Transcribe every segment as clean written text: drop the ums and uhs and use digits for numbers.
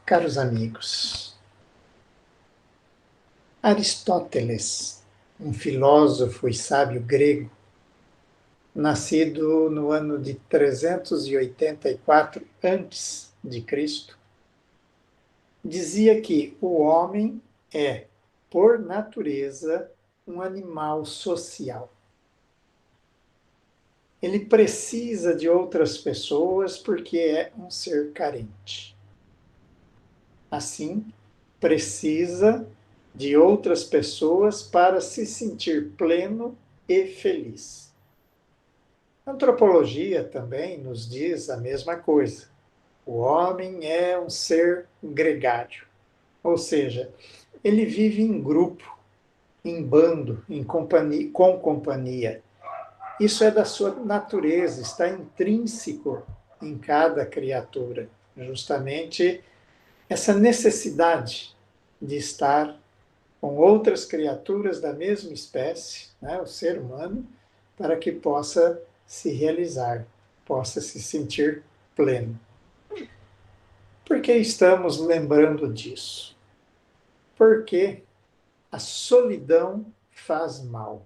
Caros amigos, Aristóteles, um filósofo e sábio grego, nascido no ano de 384 a.C., dizia que o homem é, por natureza, um animal social. Ele precisa de outras pessoas porque é um ser carente. Assim, precisa de outras pessoas para se sentir pleno e feliz. A antropologia também nos diz a mesma coisa. O homem é um ser gregário, ou seja, ele vive em grupo, em bando, em companhia, com companhia. Isso é da sua natureza, está intrínseco em cada criatura. Justamente essa necessidade de estar com outras criaturas da mesma espécie, né, o ser humano, para que possa se realizar, possa se sentir pleno. Por que estamos lembrando disso? Porque a solidão faz mal.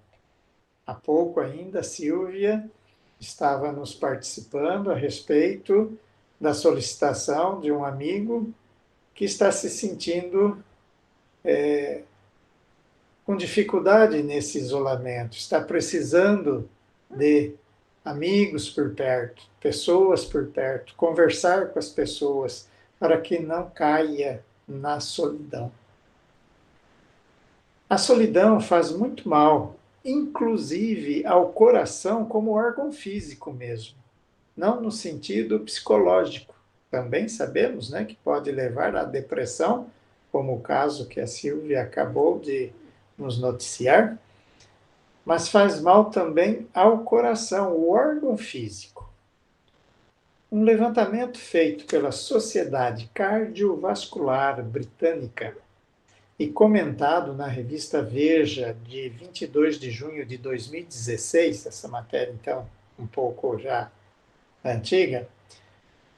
Há pouco ainda, a Silvia estava nos participando a respeito da solicitação de um amigo que está se sentindo com dificuldade nesse isolamento, está precisando de amigos por perto, pessoas por perto, conversar com as pessoas para que não caia na solidão. A solidão faz muito mal, inclusive ao coração como órgão físico mesmo, não no sentido psicológico. Também sabemos, né, que pode levar à depressão, como o caso que a Silvia acabou de nos noticiar, mas faz mal também ao coração, o órgão físico. Um levantamento feito pela Sociedade Cardiovascular Britânica e comentado na revista Veja, de 22 de junho de 2016, essa matéria, então, um pouco já antiga,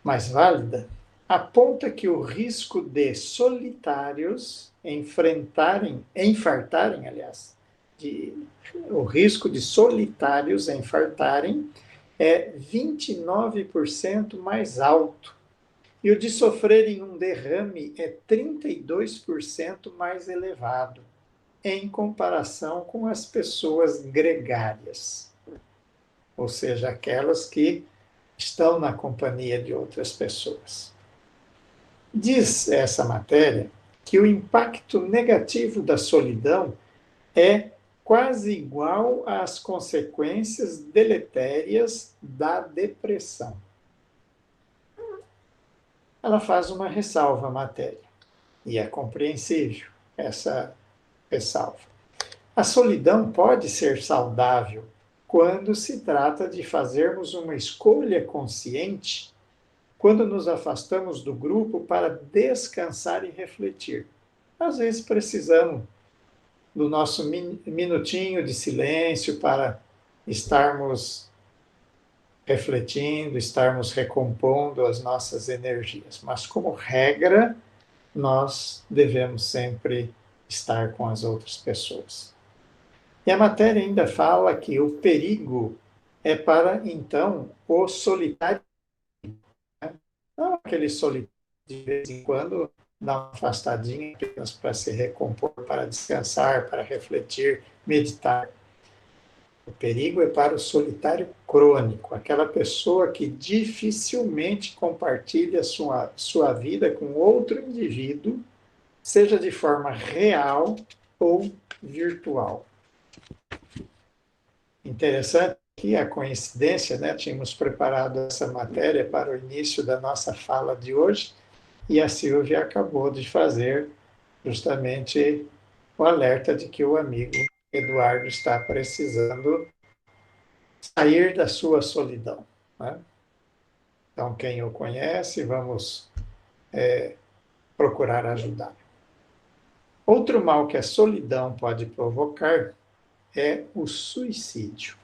mas válida, aponta que o risco de solitários infartarem, aliás, o risco de solitários infartarem é 29% mais alto. E o de sofrerem um derrame é 32% mais elevado, em comparação com as pessoas gregárias, ou seja, aquelas que estão na companhia de outras pessoas. Diz essa matéria que o impacto negativo da solidão é quase igual às consequências deletérias da depressão. Ela faz uma ressalva à matéria, e é compreensível essa ressalva. A solidão pode ser saudável quando se trata de fazermos uma escolha consciente, quando nos afastamos do grupo para descansar e refletir. Às vezes precisamos do nosso minutinho de silêncio para estarmos refletindo, estarmos recompondo as nossas energias. Mas, como regra, nós devemos sempre estar com as outras pessoas. E a matéria ainda fala que o perigo é para, então, o solitário, né? Não aquele solitário de vez em quando dá uma afastadinha apenas para se recompor, para descansar, para refletir, meditar. O perigo é para o solitário crônico, aquela pessoa que dificilmente compartilha sua vida com outro indivíduo, seja de forma real ou virtual. Interessante que a coincidência, né? Tínhamos preparado essa matéria para o início da nossa fala de hoje e a Silvia acabou de fazer justamente o alerta de que o amigo Eduardo está precisando sair da sua solidão, né? Então, quem o conhece, vamos procurar ajudar. Outro mal que a solidão pode provocar é o suicídio.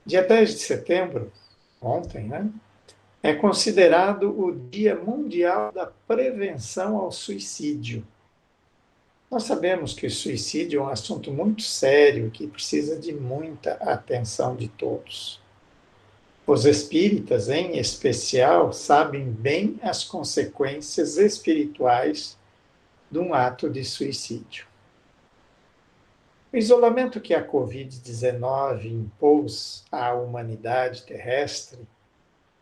Dia 10 de setembro, ontem, né, é considerado o Dia Mundial da Prevenção ao Suicídio. Nós sabemos que o suicídio é um assunto muito sério que precisa de muita atenção de todos. Os espíritas, em especial, sabem bem as consequências espirituais de um ato de suicídio. O isolamento que a Covid-19 impôs à humanidade terrestre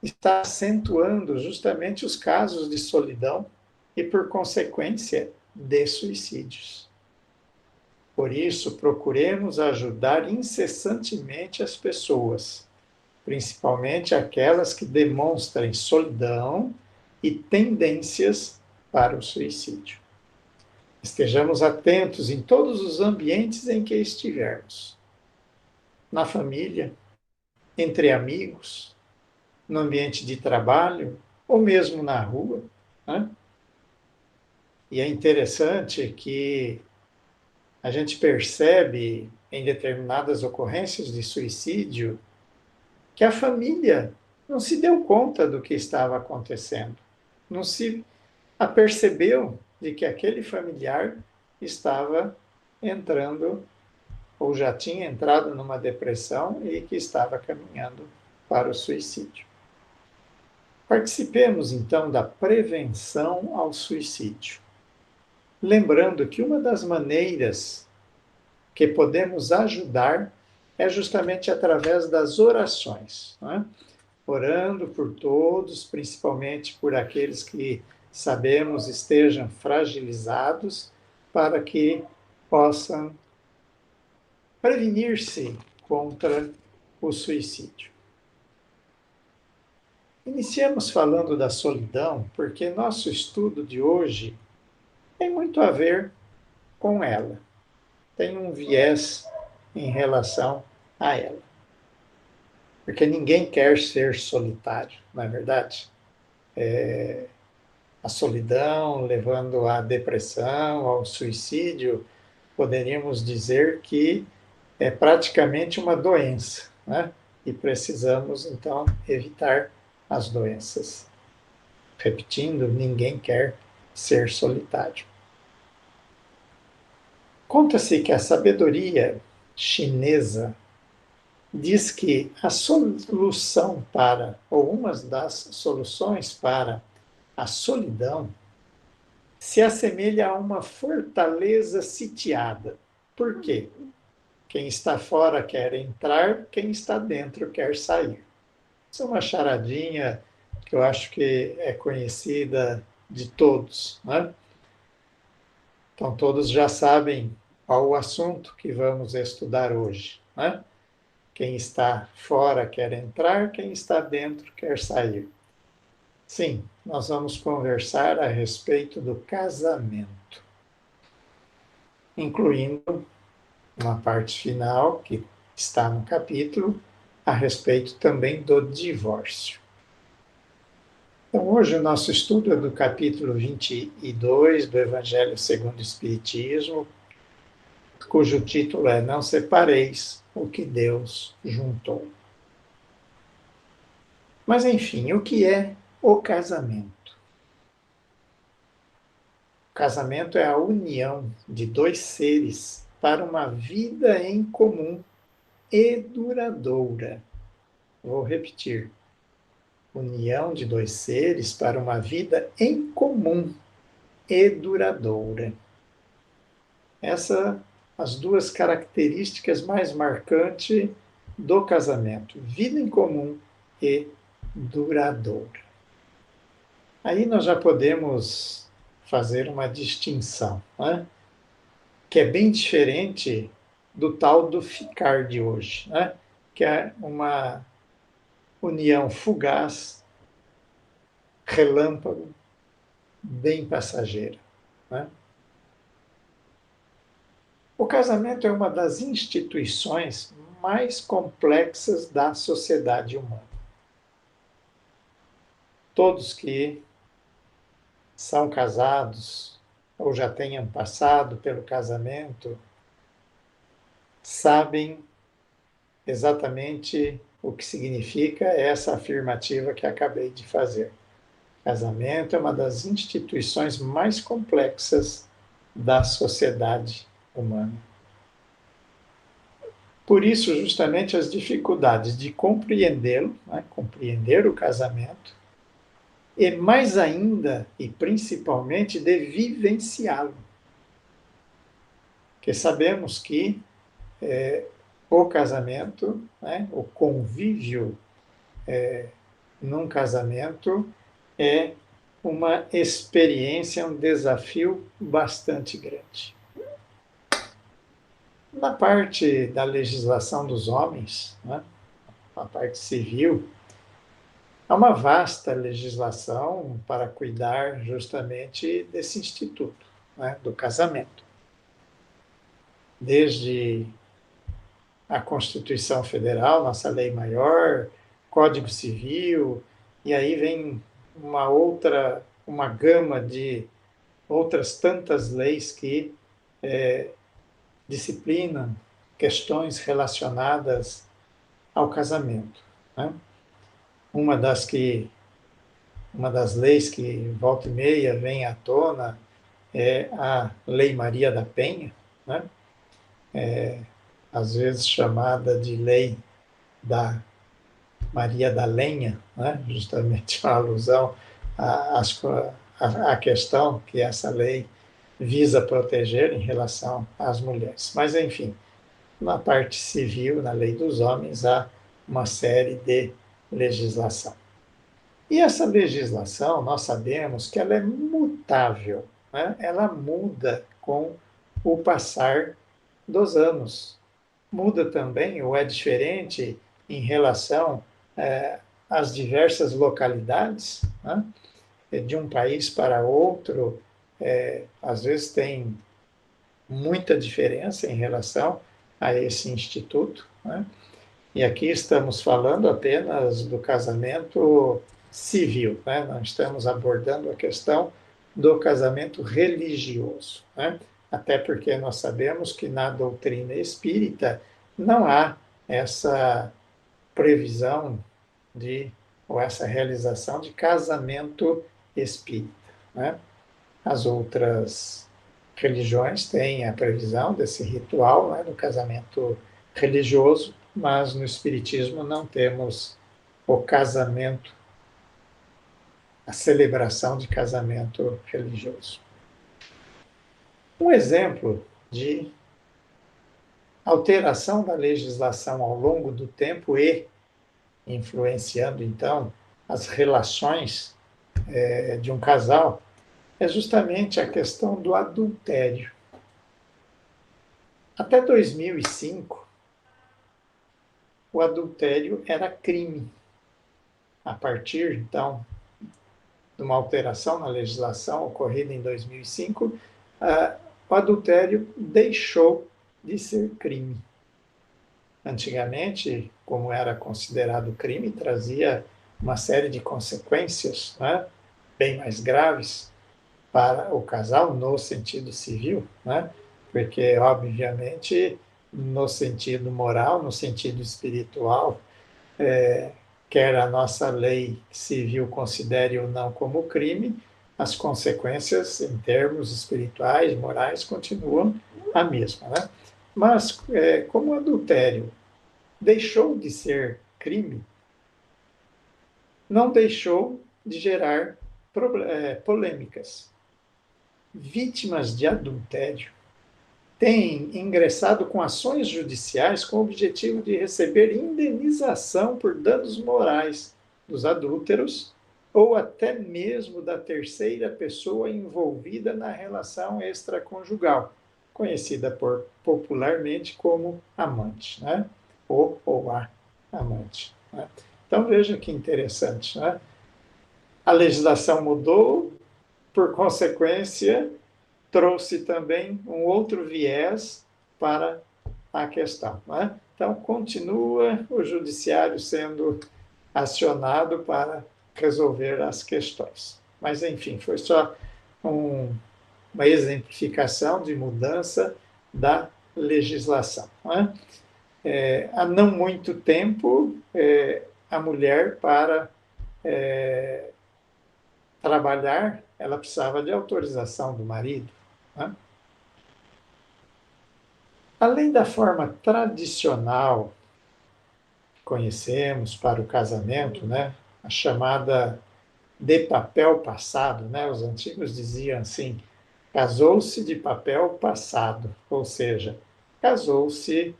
está acentuando justamente os casos de solidão e, por consequência, de suicídios. Por isso, procuremos ajudar incessantemente as pessoas, principalmente aquelas que demonstrem solidão e tendências para o suicídio. Estejamos atentos em todos os ambientes em que estivermos. Na família, entre amigos, no ambiente de trabalho ou mesmo na rua, né? E é interessante que a gente percebe em determinadas ocorrências de suicídio que a família não se deu conta do que estava acontecendo, não se apercebeu de que aquele familiar estava entrando ou já tinha entrado numa depressão e que estava caminhando para o suicídio. Participemos então da prevenção ao suicídio. Lembrando que uma das maneiras que podemos ajudar é justamente através das orações, né? Orando por todos, principalmente por aqueles que sabemos estejam fragilizados, para que possam prevenir-se contra o suicídio. Iniciamos falando da solidão, porque nosso estudo de hoje tem muito a ver com ela. Tem um viés em relação a ela. Porque ninguém quer ser solitário, não é verdade? A solidão levando à depressão, ao suicídio, poderíamos dizer que é praticamente uma doença, né? E precisamos, então, evitar as doenças. Repetindo, ninguém quer ser solitário. Conta-se que a sabedoria chinesa diz que a solução para, ou uma das soluções para a solidão, se assemelha a uma fortaleza sitiada. Por quê? Quem está fora quer entrar, quem está dentro quer sair. Isso é uma charadinha que eu acho que é conhecida de todos, né? Então, todos já sabem qual o assunto que vamos estudar hoje, né? Quem está fora quer entrar, quem está dentro quer sair. Sim, nós vamos conversar a respeito do casamento, incluindo uma parte final que está no capítulo a respeito também do divórcio. Então, hoje o nosso estudo é do capítulo 22 do Evangelho segundo o Espiritismo, cujo título é Não separeis o que Deus juntou. Mas, enfim, o que é o casamento? O casamento é a união de dois seres para uma vida em comum e duradoura. Vou repetir. União de dois seres para uma vida em comum e duradoura. Essas as duas características mais marcantes do casamento: vida em comum e duradoura. Aí nós já podemos fazer uma distinção, né? Que é bem diferente do tal do ficar de hoje, né? Que é uma união fugaz, relâmpago, bem passageira, né? O casamento é uma das instituições mais complexas da sociedade humana. Todos que são casados ou já tenham passado pelo casamento sabem exatamente o que significa essa afirmativa que acabei de fazer. Casamento é uma das instituições mais complexas da sociedade humana. Por isso, justamente, as dificuldades de compreendê-lo, né, compreender o casamento, e mais ainda e principalmente de vivenciá-lo. Porque sabemos que o casamento, né, o convívio num casamento é uma experiência, um desafio bastante grande. Na parte da legislação dos homens, né, na parte civil, há uma vasta legislação para cuidar justamente desse instituto, né, do casamento. Desde a Constituição Federal, nossa lei maior, Código Civil, e aí vem uma gama de outras tantas leis que disciplinam questões relacionadas ao casamento, né? Uma das que uma das leis que volta e meia vem à tona é a Lei Maria da Penha, né? Às vezes chamada de Lei da Maria da Lenha, né? Justamente uma alusão à questão que essa lei visa proteger em relação às mulheres. Mas, enfim, na parte civil, na lei dos homens, há uma série de legislação. E essa legislação, nós sabemos que ela é mutável, né? Ela muda com o passar dos anos. Muda também, ou é diferente em relação às diversas localidades, né? De um país para outro, às vezes tem muita diferença em relação a esse instituto, né? E aqui estamos falando apenas do casamento civil, né? Não estamos abordando a questão do casamento religioso, né? Até porque nós sabemos que na doutrina espírita não há essa previsão de ou essa realização de casamento espírita, né? As outras religiões têm a previsão desse ritual, né, do casamento religioso, mas no Espiritismo não temos o casamento, a celebração de casamento religioso. Um exemplo de alteração da legislação ao longo do tempo e influenciando, então, as relações de um casal é justamente a questão do adultério. Até 2005, o adultério era crime. A partir, então, de uma alteração na legislação ocorrida em 2005, o adultério deixou de ser crime. Antigamente, como era considerado crime, trazia uma série de consequências, né, bem mais graves para o casal no sentido civil, né, porque, obviamente, no sentido moral, no sentido espiritual, quer a nossa lei civil considere ou não como crime, as consequências em termos espirituais, morais, continuam a mesma, né? Mas, como o adultério deixou de ser crime, não deixou de gerar polêmicas. Vítimas de adultério têm ingressado com ações judiciais com o objetivo de receber indenização por danos morais dos adúlteros ou até mesmo da terceira pessoa envolvida na relação extraconjugal, conhecida popularmente como amante, né? Ou a amante, né? Então veja que interessante, né? A legislação mudou, por consequência, trouxe também um outro viés para a questão, né? Então, continua o judiciário sendo acionado para resolver as questões. Mas, enfim, foi só uma exemplificação de mudança da legislação, né? há não muito tempo, a mulher, para trabalhar, ela precisava de autorização do marido, né? Além da forma tradicional que conhecemos para o casamento, né? A chamada de papel passado, né? Os antigos diziam assim: casou-se de papel passado, ou seja, casou-se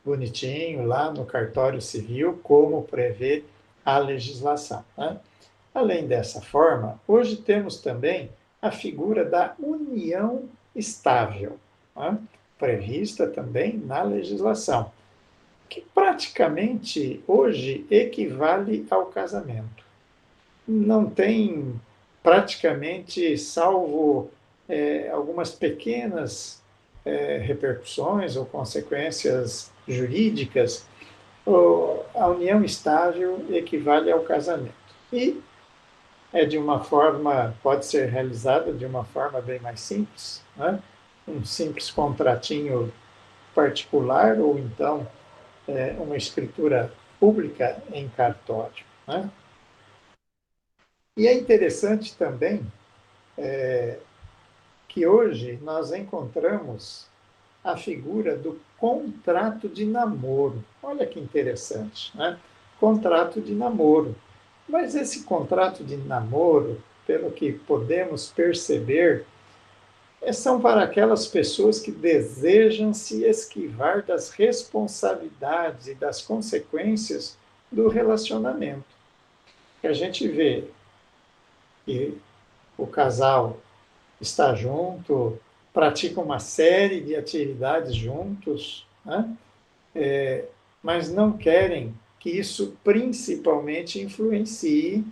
bonitinho lá no cartório civil, como prevê a legislação, né? Além dessa forma, hoje temos também a figura da união estável, né? Prevista também na legislação, que praticamente hoje equivale ao casamento. Não tem praticamente, salvo algumas pequenas repercussões ou consequências jurídicas, a união estável equivale ao casamento. E de uma forma, pode ser realizada de uma forma bem mais simples, né? Um simples contratinho particular ou então uma escritura pública em cartório, né? E é interessante também que hoje nós encontramos a figura do contrato de namoro. Olha que interessante, né? Contrato de namoro. Mas esse contrato de namoro, pelo que podemos perceber, são para aquelas pessoas que desejam se esquivar das responsabilidades e das consequências do relacionamento. Que a gente vê que o casal está junto, pratica uma série de atividades juntos, né? Mas não querem que isso principalmente influencie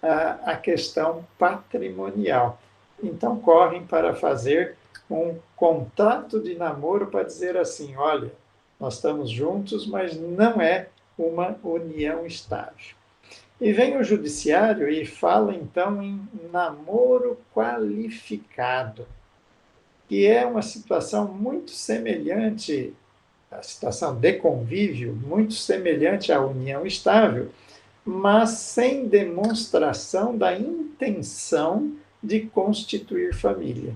a questão patrimonial. Então, correm para fazer um contrato de namoro para dizer assim: olha, nós estamos juntos, mas não é uma união estável. E vem o judiciário e fala então em namoro qualificado, que é uma situação muito semelhante, a situação de convívio, muito semelhante à união estável, mas sem demonstração da intenção de constituir família.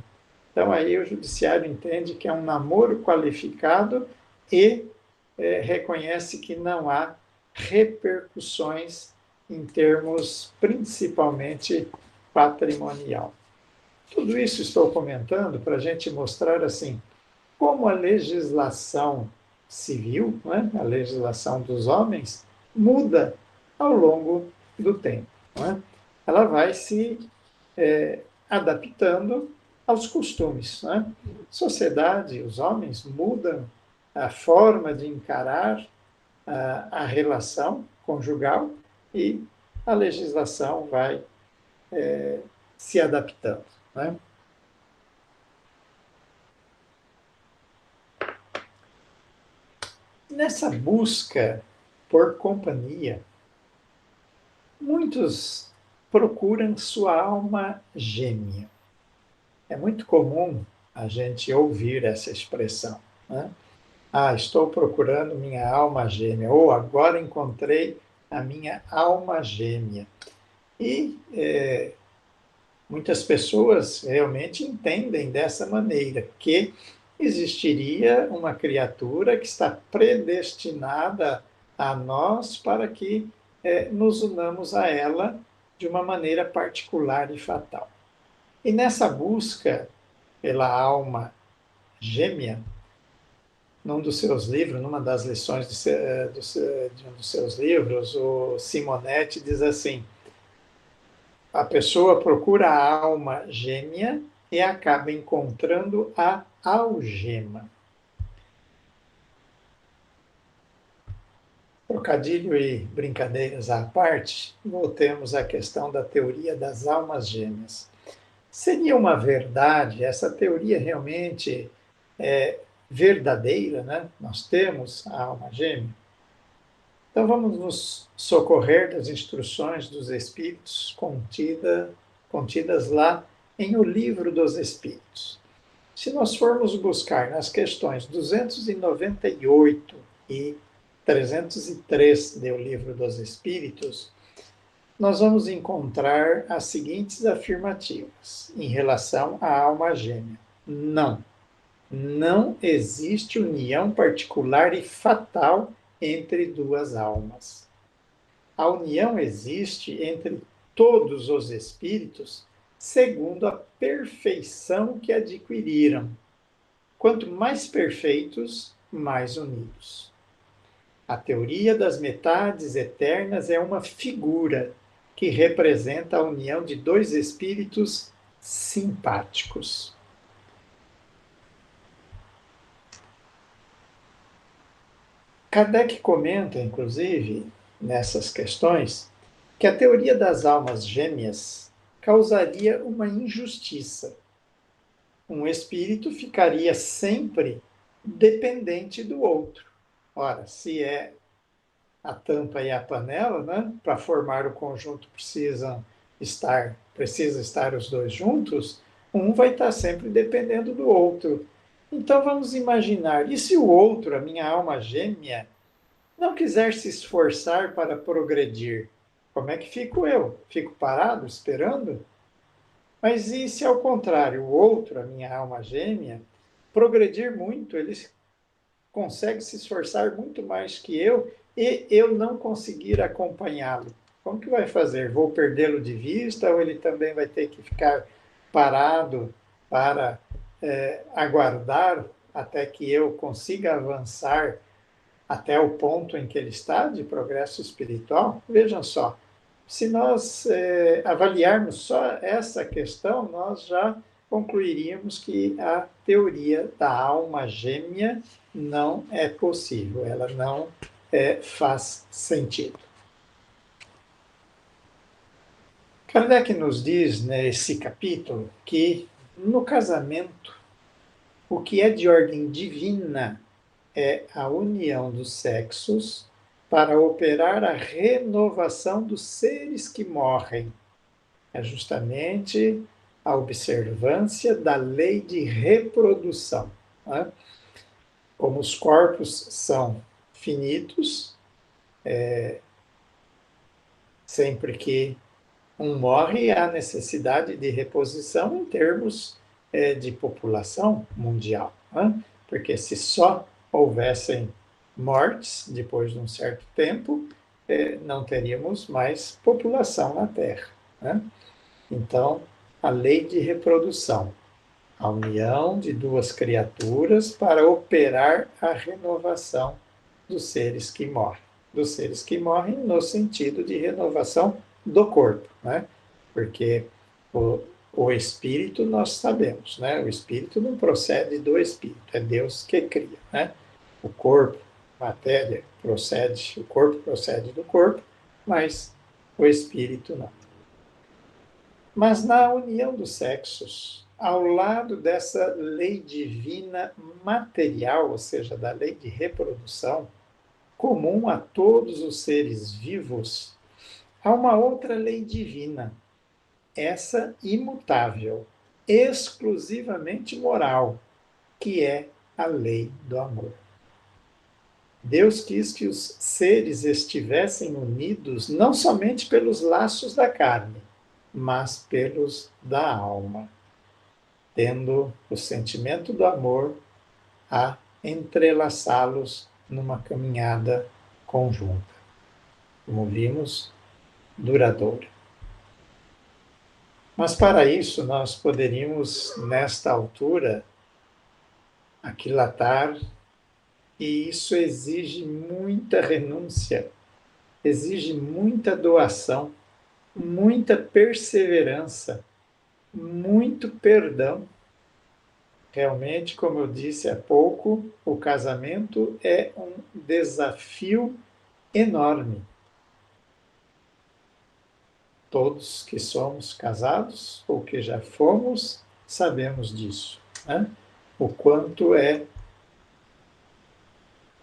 Então, aí o judiciário entende que é um namoro qualificado e reconhece que não há repercussões em termos principalmente patrimonial. Tudo isso estou comentando para a gente mostrar assim como a legislação civil, né, a legislação dos homens, muda ao longo do tempo. Né? Ela vai se adaptando aos costumes. Né? Sociedade, os homens mudam a forma de encarar a relação conjugal e a legislação vai se adaptando. Né? Nessa busca por companhia, muitos procuram sua alma gêmea. É muito comum a gente ouvir essa expressão, né? Ah, estou procurando minha alma gêmea, ou agora encontrei a minha alma gêmea. E muitas pessoas realmente entendem dessa maneira, que existiria uma criatura que está predestinada a nós para que nos unamos a ela de uma maneira particular e fatal. E nessa busca pela alma gêmea, num dos seus livros, numa das lições de um dos seus livros, o Simonetti diz assim: a pessoa procura a alma gêmea e acaba encontrando a algema. Trocadilho e brincadeiras à parte, voltemos à questão da teoria das almas gêmeas. Seria uma verdade, essa teoria realmente é verdadeira, né? Nós temos a alma gêmea. Então vamos nos socorrer das instruções dos Espíritos contidas lá em O Livro dos Espíritos. Se nós formos buscar nas questões 298 e 303 do Livro dos Espíritos, nós vamos encontrar as seguintes afirmativas em relação à alma gêmea. Não existe união particular e fatal entre duas almas. A união existe entre todos os espíritos segundo a perfeição que adquiriram. Quanto mais perfeitos, mais unidos. A teoria das metades eternas é uma figura que representa a união de dois espíritos simpáticos. Kardec comenta, inclusive, nessas questões, que a teoria das almas gêmeas causaria uma injustiça. Um espírito ficaria sempre dependente do outro. Ora, se é a tampa e a panela, né, para formar o conjunto precisa estar os dois juntos, um vai estar sempre dependendo do outro. Então vamos imaginar, e se o outro, a minha alma gêmea, não quiser se esforçar para progredir, como é que fico eu? Fico parado, esperando? Mas e se ao contrário, o outro, a minha alma gêmea, progredir muito, ele consegue se esforçar muito mais que eu e eu não conseguir acompanhá-lo? Como que vai fazer? Vou perdê-lo de vista ou ele também vai ter que ficar parado para aguardar até que eu consiga avançar até o ponto em que ele está de progresso espiritual? Vejam só, se nós avaliarmos só essa questão, nós já concluiríamos que a teoria da alma gêmea não é possível, ela não faz sentido. Kardec nos diz nesse capítulo que no casamento, o que é de ordem divina é a união dos sexos para operar a renovação dos seres que morrem. É justamente a observância da lei de reprodução. Né? Como os corpos são finitos, sempre que um morre, há necessidade de reposição em termos de população mundial. Né? Porque se só houvessem mortes depois de um certo tempo, não teríamos mais população na Terra. Né? Então, a lei de reprodução, a união de duas criaturas para operar a renovação dos seres que morrem. Dos seres que morrem no sentido de renovação do corpo, né? Porque o espírito nós sabemos, né? O espírito não procede do espírito, é Deus que cria, né? O corpo, matéria, o corpo procede do corpo, mas o espírito não. Mas na união dos sexos, ao lado dessa lei divina material, ou seja, da lei de reprodução, comum a todos os seres vivos, há uma outra lei divina, essa imutável, exclusivamente moral, que é a lei do amor. Deus quis que os seres estivessem unidos não somente pelos laços da carne, mas pelos da alma, tendo o sentimento do amor a entrelaçá-los numa caminhada conjunta, como vimos, duradoura. Mas para isso nós poderíamos, nesta altura, aquilatar, e isso exige muita renúncia, exige muita doação, muita perseverança, muito perdão. Realmente, como eu disse há pouco, o casamento é um desafio enorme. Todos que somos casados ou que já fomos, sabemos disso, né? O quanto é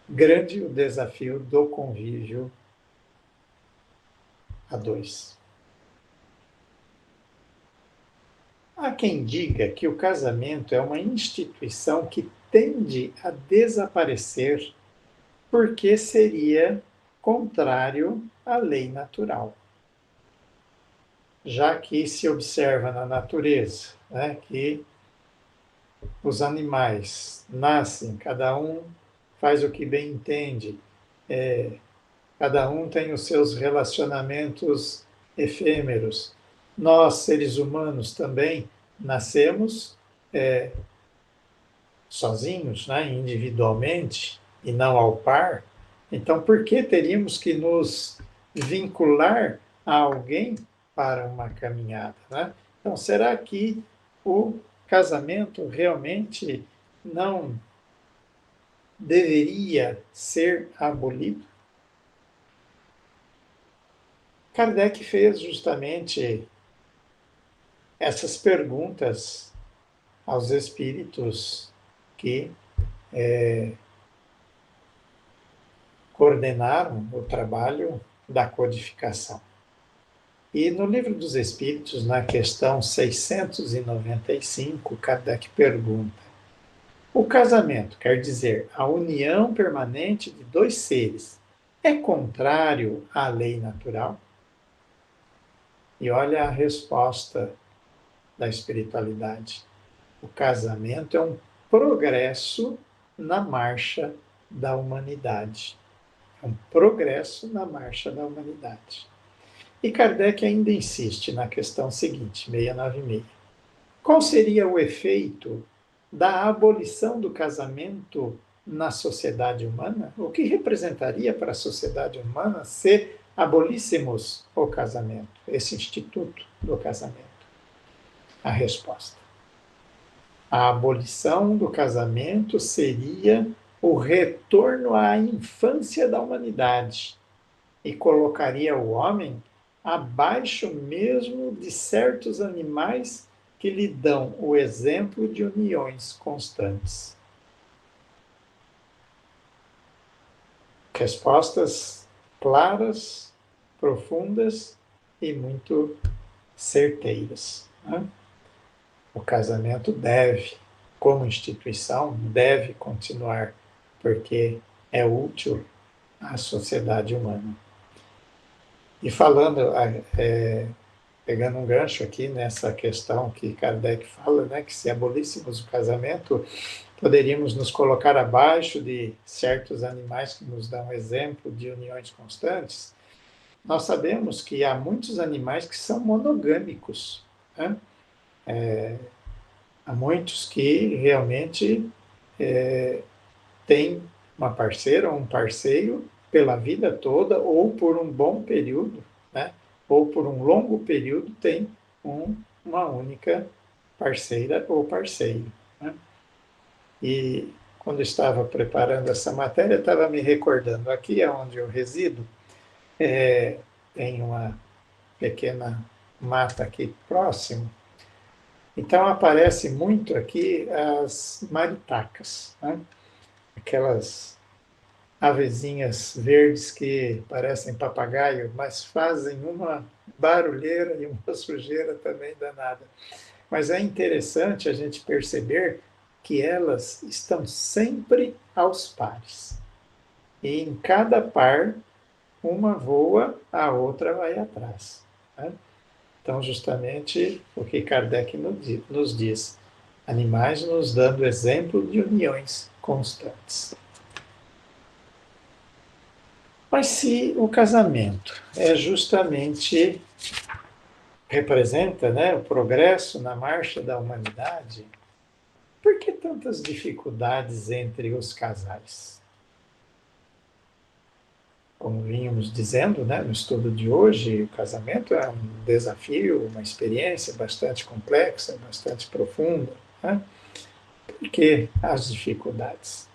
grande o desafio do convívio a dois. Há quem diga que o casamento é uma instituição que tende a desaparecer porque seria contrário à lei natural. Já que se observa na natureza, né, que os animais nascem, cada um faz o que bem entende, cada um tem os seus relacionamentos efêmeros. Nós, seres humanos, também nascemos sozinhos, né, individualmente, e não ao par. Então, por que teríamos que nos vincular a alguém para uma caminhada, né? Então, será que o casamento realmente não deveria ser abolido? Kardec fez justamente essas perguntas aos espíritos que coordenaram o trabalho da codificação. E no Livro dos Espíritos, na questão 695, Kardec pergunta: o casamento, quer dizer, a união permanente de dois seres, é contrário à lei natural? E olha a resposta da espiritualidade. O casamento é um progresso na marcha da humanidade. É um progresso na marcha da humanidade. E Kardec ainda insiste na questão seguinte, 696. Qual seria o efeito da abolição do casamento na sociedade humana? O que representaria para a sociedade humana se abolíssemos o casamento, esse instituto do casamento? A resposta: a abolição do casamento seria o retorno à infância da humanidade e colocaria o homem abaixo mesmo de certos animais que lhe dão o exemplo de uniões constantes. Respostas claras, profundas e muito certeiras, né? O casamento deve, como instituição, deve continuar, porque é útil à sociedade humana. E falando, pegando um gancho aqui nessa questão que Kardec fala, né, que se abolíssemos o casamento, poderíamos nos colocar abaixo de certos animais que nos dão exemplo de uniões constantes. Nós sabemos que há muitos animais que são monogâmicos, né? Há muitos que realmente têm uma parceira ou um parceiro pela vida toda ou por um bom período, né? Ou por um longo período tem uma única parceira ou parceiro, né? E quando estava preparando essa matéria, estava me recordando, aqui é onde eu resido, tem uma pequena mata aqui próximo, então aparece muito aqui as maritacas, né? Aquelas avezinhas verdes que parecem papagaio, mas fazem uma barulheira e uma sujeira também danada. Mas é interessante a gente perceber que elas estão sempre aos pares. E em cada par, uma voa, a outra vai atrás, né? Então, justamente o que Kardec nos diz: animais nos dando exemplo de uniões constantes. Mas se o casamento é justamente representa, né, o progresso na marcha da humanidade, por que tantas dificuldades entre os casais? Como vínhamos dizendo, né, no estudo de hoje, o casamento é um desafio, uma experiência bastante complexa, bastante profunda, né? Por que as dificuldades?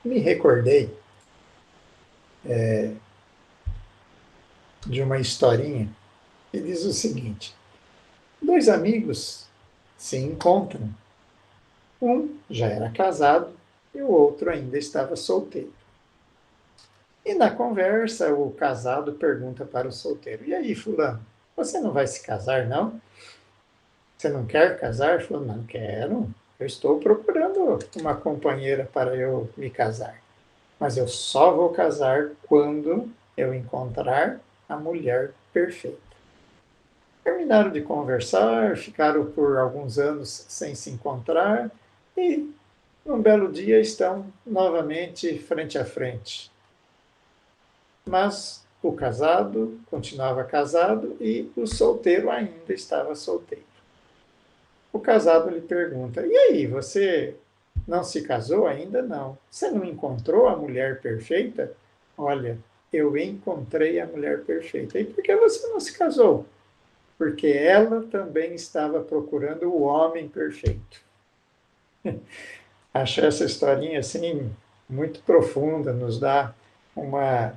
Me recordei de uma historinha que diz o seguinte: dois amigos se encontram. Um já era casado e o outro ainda estava solteiro. E na conversa, o casado pergunta para o solteiro: e aí, Fulano, você não vai se casar, não? Você não quer casar? Ele falou: não quero. Eu estou procurando uma companheira para eu me casar. mas eu só vou casar quando eu encontrar a mulher perfeita. Terminaram de conversar, ficaram por alguns anos sem se encontrar e, num belo dia, estão novamente frente a frente. Mas o casado continuava casado e o solteiro ainda estava solteiro. O casado lhe pergunta: E aí, você não se casou ainda? Não. Você não encontrou a mulher perfeita? Olha, eu encontrei a mulher perfeita. E por que você não se casou? Porque ela também estava procurando o homem perfeito. Acho essa historinha assim muito profunda, nos dá uma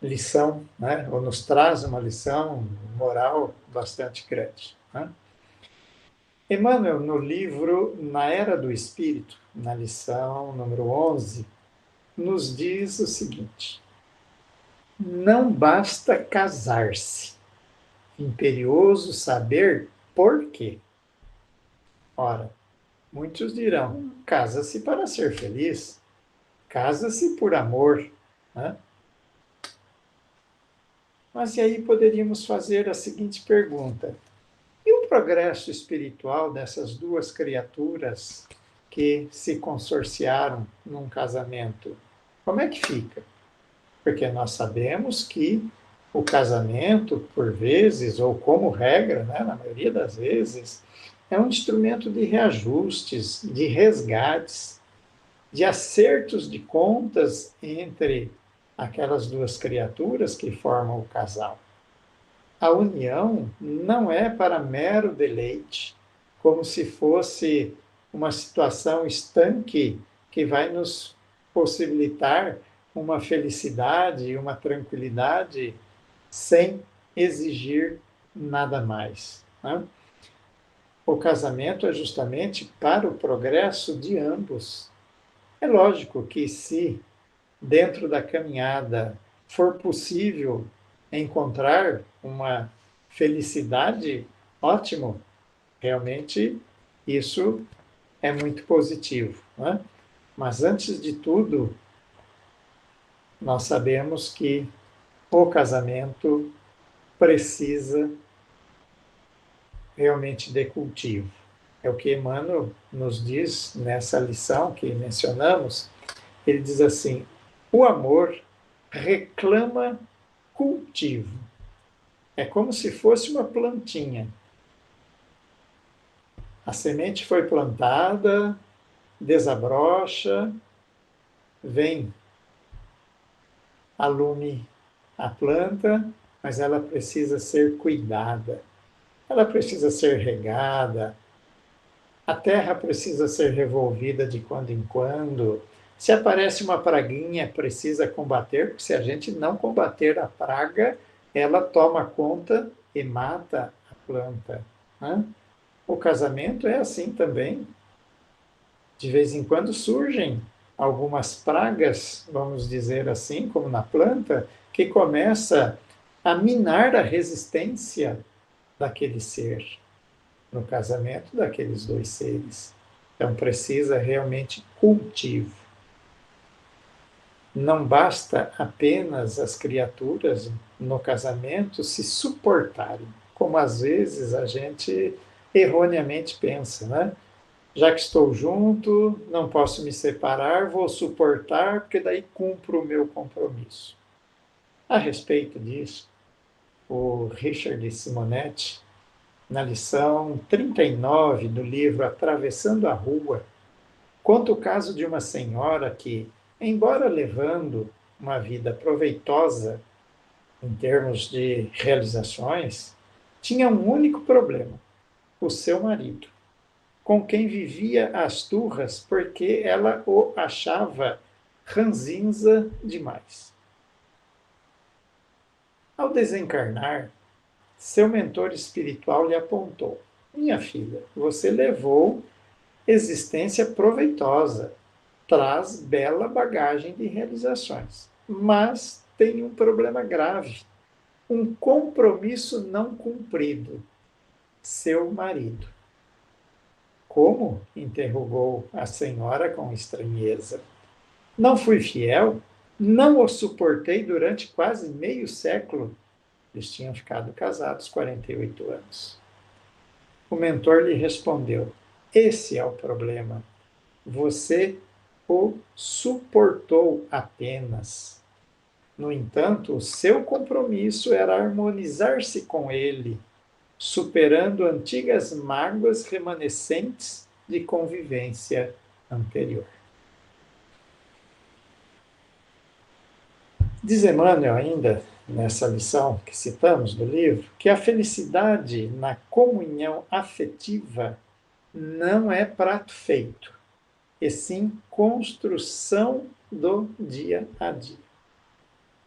lição, né? Ou nos traz uma lição moral bastante grande. Né? Emmanuel, no livro Na Era do Espírito, na lição número 11, nos diz o seguinte: não basta casar-se, imperioso saber por quê. Ora, muitos dirão: casa-se para ser feliz, casa-se por amor. Né? Mas e aí poderíamos fazer a seguinte pergunta: e o progresso espiritual dessas duas criaturas que se consorciaram num casamento? Como é que fica? Porque nós sabemos que o casamento, por vezes, ou como regra, né, na maioria das vezes, é um instrumento de reajustes, de resgates, de acertos de contas entre aquelas duas criaturas que formam o casal. A união não é para mero deleite, como se fosse uma situação estanque que vai nos possibilitar uma felicidade e uma tranquilidade sem exigir nada mais. Né? O casamento é justamente para o progresso de ambos. É lógico que, se dentro da caminhada for possível encontrar uma felicidade, ótimo, realmente isso é muito positivo. Né? Mas antes de tudo, nós sabemos que o casamento precisa realmente de cultivo. É o que Emmanuel nos diz nessa lição que mencionamos. Ele diz assim: o amor reclama cultivo. É como se fosse uma plantinha. A semente foi plantada, desabrocha, vem a lume a planta, mas ela precisa ser cuidada. Ela precisa ser regada, a terra precisa ser revolvida de quando em quando. Se aparece uma praguinha, precisa combater, porque se a gente não combater a praga, ela toma conta e mata a planta. Né? O casamento é assim também. De vez em quando surgem algumas pragas, vamos dizer assim, como na planta, que começa a minar a resistência daquele ser, no casamento daqueles dois seres. Então precisa realmente cultivo. Não basta apenas as criaturas no casamento se suportarem, como às vezes a gente erroneamente pensa, né? Já que estou junto, não posso me separar, vou suportar, porque daí cumpro o meu compromisso. A respeito disso, o Richard Simonetti, na lição 39 do livro Atravessando a Rua, conta o caso de uma senhora que, embora levando uma vida proveitosa em termos de realizações, tinha um único problema: o seu marido, com quem vivia às turras porque ela o achava ranzinza demais. Ao desencarnar, seu mentor espiritual lhe apontou: minha filha, você levou existência proveitosa, traz bela bagagem de realizações, mas tem um problema grave, um compromisso não cumprido, seu marido. Como? Interrogou a senhora com estranheza. Não fui fiel, não o suportei durante quase meio século. Eles tinham ficado casados 48 anos. O mentor lhe respondeu: esse é o problema. Você o suportou apenas. No entanto, o seu compromisso era harmonizar-se com ele, superando antigas mágoas remanescentes de convivência anterior. Diz Emmanuel ainda, nessa lição que citamos do livro, que a felicidade na comunhão afetiva não é prato feito, e sim construção do dia a dia.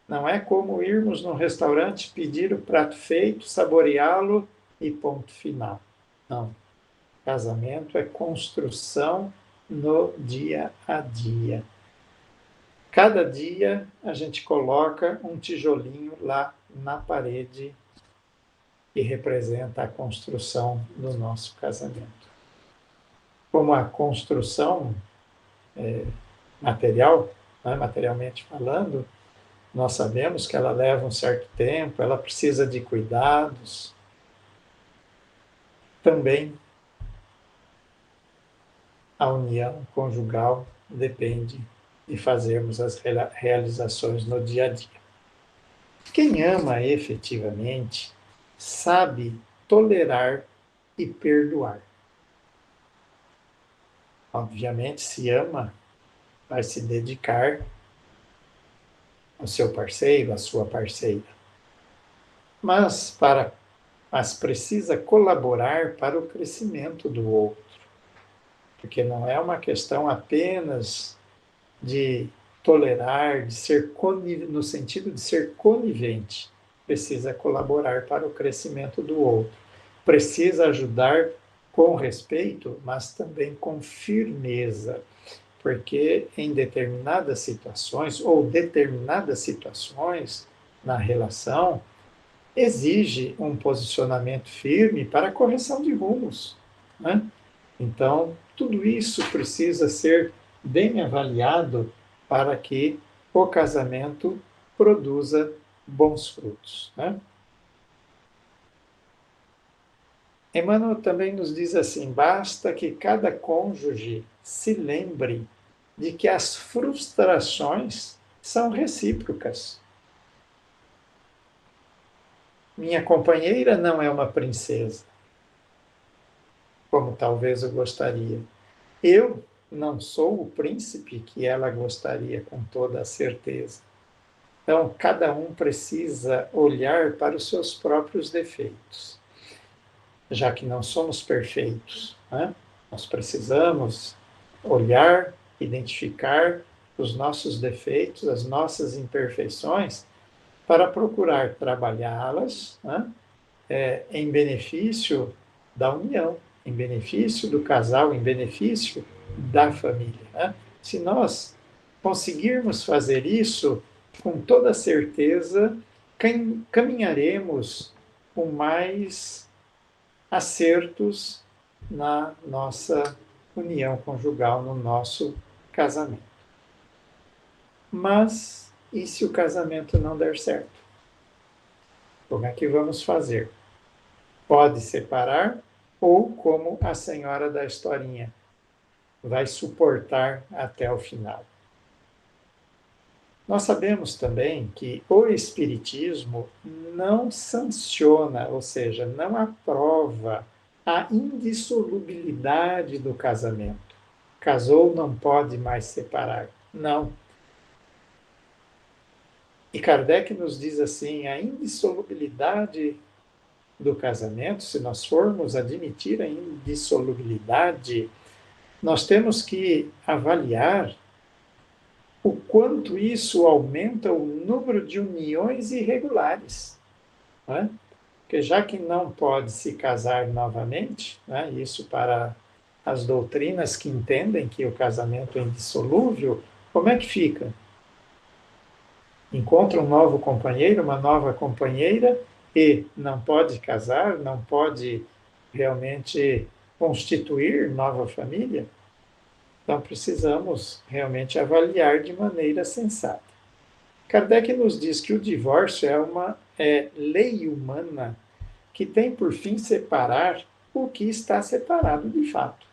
Não é como irmos num restaurante, pedir o prato feito, saboreá-lo e ponto final. Não. Casamento é construção no dia a dia. Cada dia a gente coloca um tijolinho lá na parede que representa a construção do nosso casamento. Como a construção material, né, materialmente falando, nós sabemos que ela leva um certo tempo, ela precisa de cuidados. Também a união conjugal depende de fazermos as realizações no dia a dia. Quem ama efetivamente sabe tolerar e perdoar. Obviamente, se ama, vai se dedicar ao seu parceiro, à sua parceira. Mas precisa colaborar para o crescimento do outro. Porque não é uma questão apenas de tolerar, de ser no sentido de ser conivente. Precisa colaborar para o crescimento do outro. Precisa ajudar com respeito, mas também com firmeza. Porque em determinadas situações, ou determinadas situações na relação, exige um posicionamento firme para a correção de rumos, né? Então, tudo isso precisa ser bem avaliado para que o casamento produza bons frutos, né? Emmanuel também nos diz assim: basta que cada cônjuge se lembre de que as frustrações são recíprocas. Minha companheira não é uma princesa, como talvez eu gostaria. Eu não sou o príncipe que ela gostaria, com toda a certeza. Então, cada um precisa olhar para os seus próprios defeitos, já que não somos perfeitos, né? Nós precisamos olhar, identificar os nossos defeitos, as nossas imperfeições, para procurar trabalhá-las, né? Em benefício da união, em benefício do casal, em benefício da família, né? Se nós conseguirmos fazer isso, com toda certeza, caminharemos com mais acertos na nossa união conjugal, no nosso casamento. Mas, e se o casamento não der certo? Como é que vamos fazer? Pode separar, ou como a senhora da historinha, vai suportar até o final. Nós sabemos também que o Espiritismo não sanciona, ou seja, não aprova a indissolubilidade do casamento. Casou, não pode mais separar. Não. E Kardec nos diz assim: a indissolubilidade do casamento, se nós formos admitir a indissolubilidade, nós temos que avaliar o quanto isso aumenta o número de uniões irregulares, né? Porque já que não pode se casar novamente, né, isso para as doutrinas que entendem que o casamento é indissolúvel, como é que fica? Encontra um novo companheiro, uma nova companheira, e não pode casar, não pode realmente constituir nova família? Então, precisamos realmente avaliar de maneira sensata. Kardec nos diz que o divórcio é uma lei humana que tem por fim separar o que está separado de fato.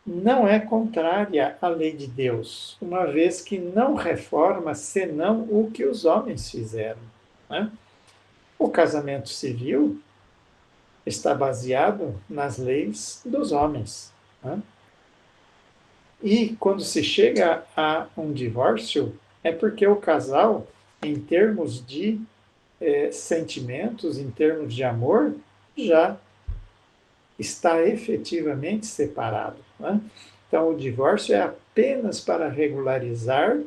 Não é contrária à lei de Deus, uma vez que não reforma senão o que os homens fizeram. Né? O casamento civil está baseado nas leis dos homens. Né? E quando se chega a um divórcio, é porque o casal, em termos de sentimentos, em termos de amor, já está efetivamente separado. Né? Então, o divórcio é apenas para regularizar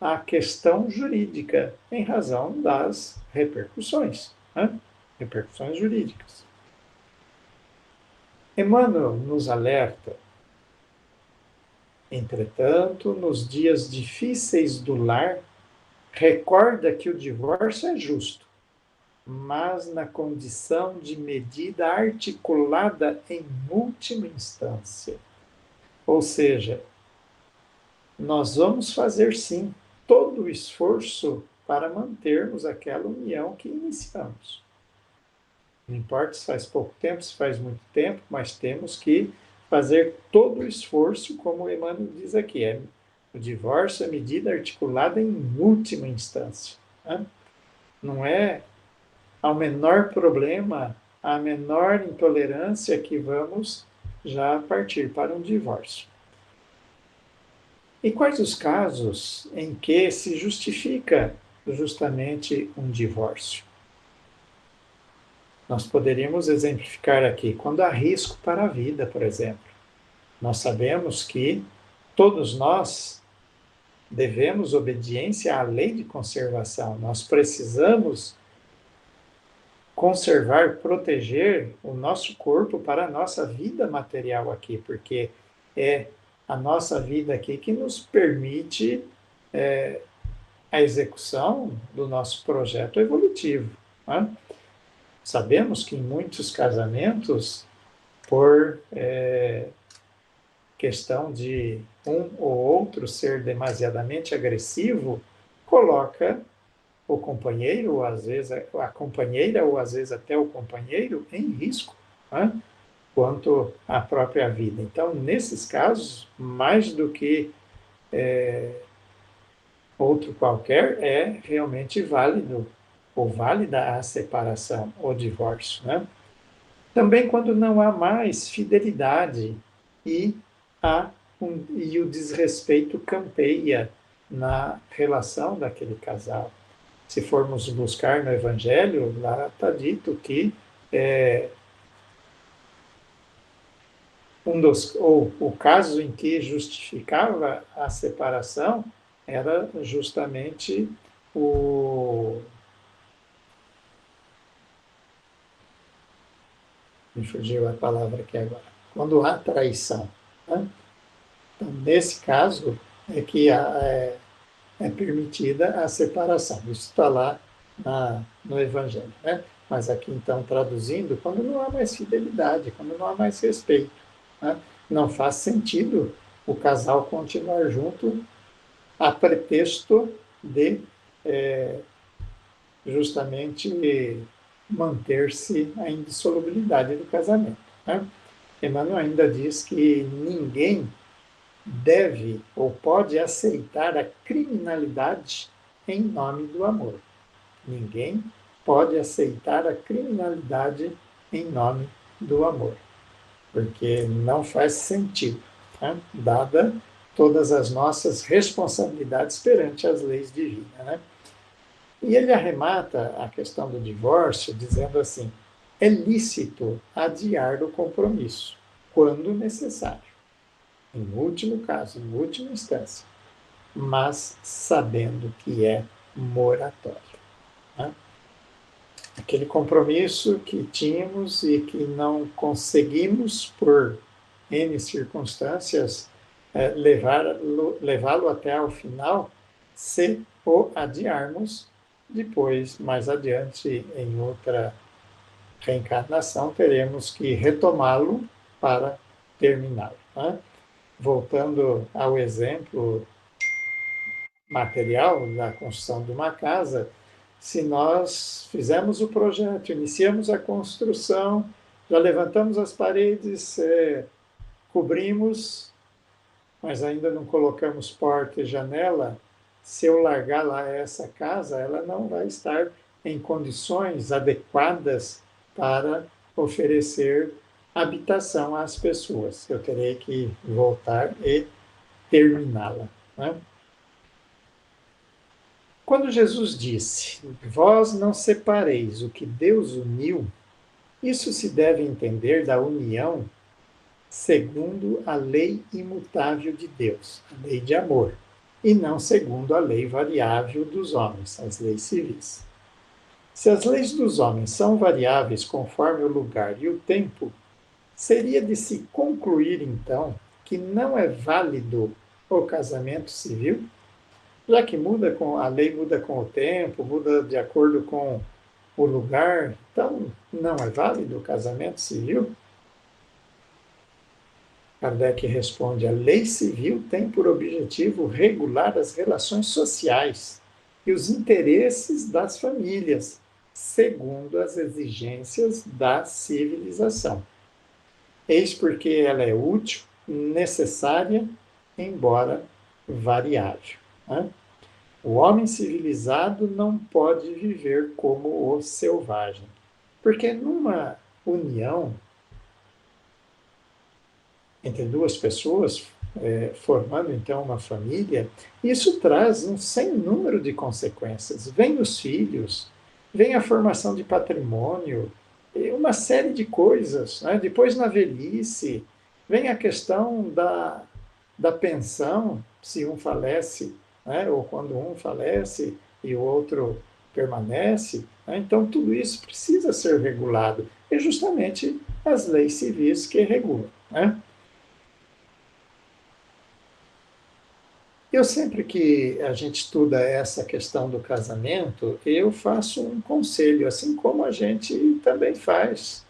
a questão jurídica, em razão das repercussões, né? Repercussões jurídicas. Emmanuel nos alerta, entretanto, nos dias difíceis do lar, recorda que o divórcio é justo, mas na condição de medida articulada em última instância. Ou seja, nós vamos fazer sim todo o esforço para mantermos aquela união que iniciamos. Não importa se faz pouco tempo, se faz muito tempo, mas temos que fazer todo o esforço, como o Emmanuel diz aqui, o divórcio é medida articulada em última instância. Né? Não é ao menor problema, à menor intolerância que vamos já partir para um divórcio. E quais os casos em que se justifica justamente um divórcio? Nós poderíamos exemplificar aqui quando há risco para a vida, por exemplo. Nós sabemos que todos nós devemos obediência à lei de conservação. Nós precisamos conservar, proteger o nosso corpo para a nossa vida material aqui, porque é a nossa vida aqui que nos permite a execução do nosso projeto evolutivo. Né? Sabemos que em muitos casamentos, por questão de um ou outro ser demasiadamente agressivo, coloca o companheiro, ou às vezes a companheira, ou às vezes até o companheiro, em risco, né? Quanto à própria vida. Então, nesses casos, mais do que outro qualquer, é realmente válido ou válida a separação, o divórcio. Né? Também quando não há mais fidelidade e, e o desrespeito campeia na relação daquele casal. Se formos buscar no Evangelho, lá está dito que o caso em que justificava a separação era justamente me fugiu a palavra aqui agora, quando há traição. Né? Então, nesse caso, é que é permitida a separação. Isso está lá no Evangelho. Né? Mas aqui, então, traduzindo, quando não há mais fidelidade, quando não há mais respeito. Né? Não faz sentido o casal continuar junto a pretexto de justamente manter-se a indissolubilidade do casamento. Né? Emmanuel ainda diz que ninguém deve ou pode aceitar a criminalidade em nome do amor. Ninguém pode aceitar a criminalidade em nome do amor, porque não faz sentido, né? Dada todas as nossas responsabilidades perante as leis divinas. Né? E ele arremata a questão do divórcio dizendo assim: é lícito adiar o compromisso, quando necessário, em último caso, em última instância, mas sabendo que é moratório. Né? Aquele compromisso que tínhamos e que não conseguimos, por N circunstâncias, levá-lo até ao final, se o adiarmos, depois, mais adiante, em outra reencarnação, teremos que retomá-lo para terminá-lo. Né? Voltando ao exemplo material da construção de uma casa, se nós fizemos o projeto, iniciamos a construção, já levantamos as paredes, cobrimos, mas ainda não colocamos porta e janela, se eu largar lá essa casa, ela não vai estar em condições adequadas para oferecer habitação às pessoas. Eu terei que voltar e terminá-la. Né? Quando Jesus disse: "Vós não separeis o que Deus uniu", isso se deve entender da união segundo a lei imutável de Deus, a lei de amor, e não segundo a lei variável dos homens, as leis civis. Se as leis dos homens são variáveis conforme o lugar e o tempo, seria de se concluir, então, que não é válido o casamento civil, já que a lei muda com o tempo, muda de acordo com o lugar, então não é válido o casamento civil? Kardec responde: a lei civil tem por objetivo regular as relações sociais e os interesses das famílias, segundo as exigências da civilização. Eis porque ela é útil, necessária, embora variável. Né? O homem civilizado não pode viver como o selvagem, porque numa união entre duas pessoas, formando então uma família, isso traz um sem número de consequências. Vem os filhos, vem a formação de patrimônio, uma série de coisas. Né? Depois, na velhice, vem a questão da pensão, se um falece, né? Ou quando um falece e o outro permanece. Né? Então, tudo isso precisa ser regulado. E justamente as leis civis que regulam. Né? Eu sempre que a gente estuda essa questão do casamento, eu faço um conselho, assim como a gente também faz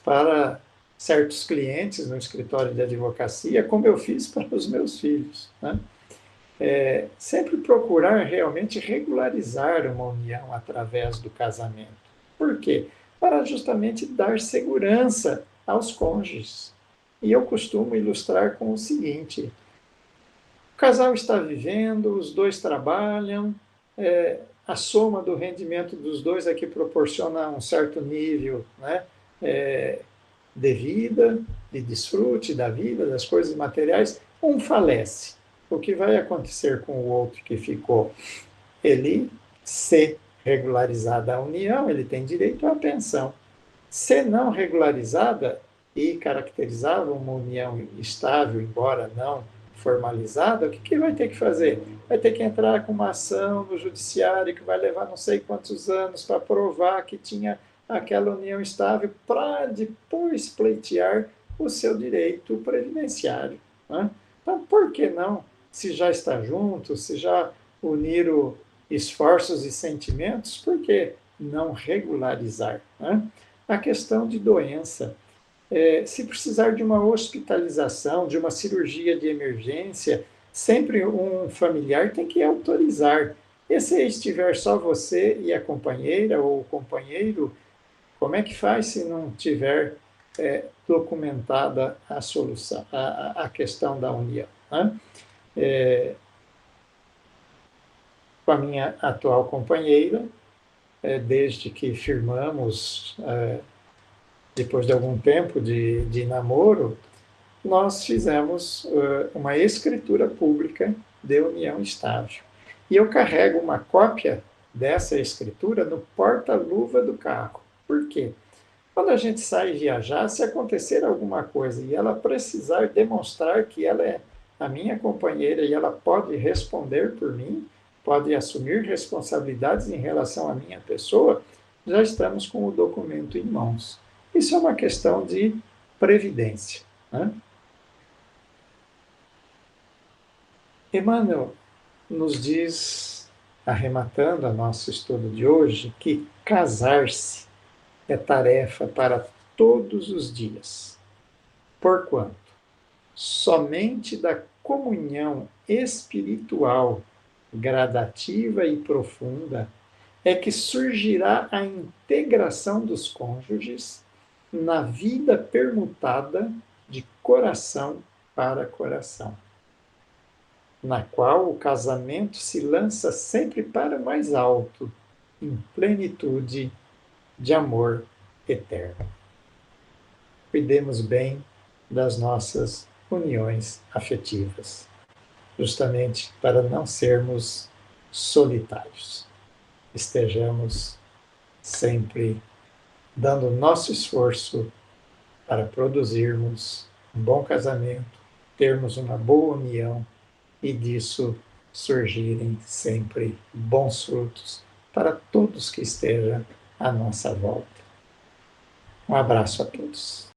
para certos clientes no escritório de advocacia, como eu fiz para os meus filhos. Né? Sempre procurar realmente regularizar uma união através do casamento. Por quê? Para justamente dar segurança aos cônjuges. E eu costumo ilustrar com o seguinte: o casal está vivendo, os dois trabalham, a soma do rendimento dos dois é que proporciona um certo nível, né, de vida, de desfrute da vida, das coisas materiais. Um falece. O que vai acontecer com o outro que ficou? Ele, se regularizada a união, ele tem direito à pensão. Se não regularizada e caracterizava uma união estável, embora não formalizada, o que vai ter que fazer? Vai ter que entrar com uma ação no judiciário que vai levar não sei quantos anos para provar que tinha aquela união estável, para depois pleitear o seu direito previdenciário. Né? Então, por que não? Se já está junto, se já uniram esforços e sentimentos, por que não regularizar? Né? A questão de doença. Se precisar de uma hospitalização, de uma cirurgia de emergência, sempre um familiar tem que autorizar. E se estiver só você e a companheira ou o companheiro, como é que faz se não tiver documentada a solução, a questão da união? Né? Com a minha atual companheira, desde que firmamos, depois de algum tempo de namoro, nós fizemos uma escritura pública de união estável. E eu carrego uma cópia dessa escritura no porta-luva do carro. Por quê? Quando a gente sai viajar, se acontecer alguma coisa e ela precisar demonstrar que ela é a minha companheira e ela pode responder por mim, pode assumir responsabilidades em relação à minha pessoa, já estamos com o documento em mãos. Isso é uma questão de previdência. Né? Emmanuel nos diz, arrematando o nosso estudo de hoje, que casar-se é tarefa para todos os dias. Porquanto Somente da comunhão espiritual gradativa e profunda é que surgirá a integração dos cônjuges na vida permutada de coração para coração, na qual o casamento se lança sempre para o mais alto, em plenitude de amor eterno. Cuidemos bem das nossas uniões afetivas, justamente para não sermos solitários. Estejamos sempre dando o nosso esforço para produzirmos um bom casamento, termos uma boa união e disso surgirem sempre bons frutos para todos que estejam à nossa volta. Um abraço a todos.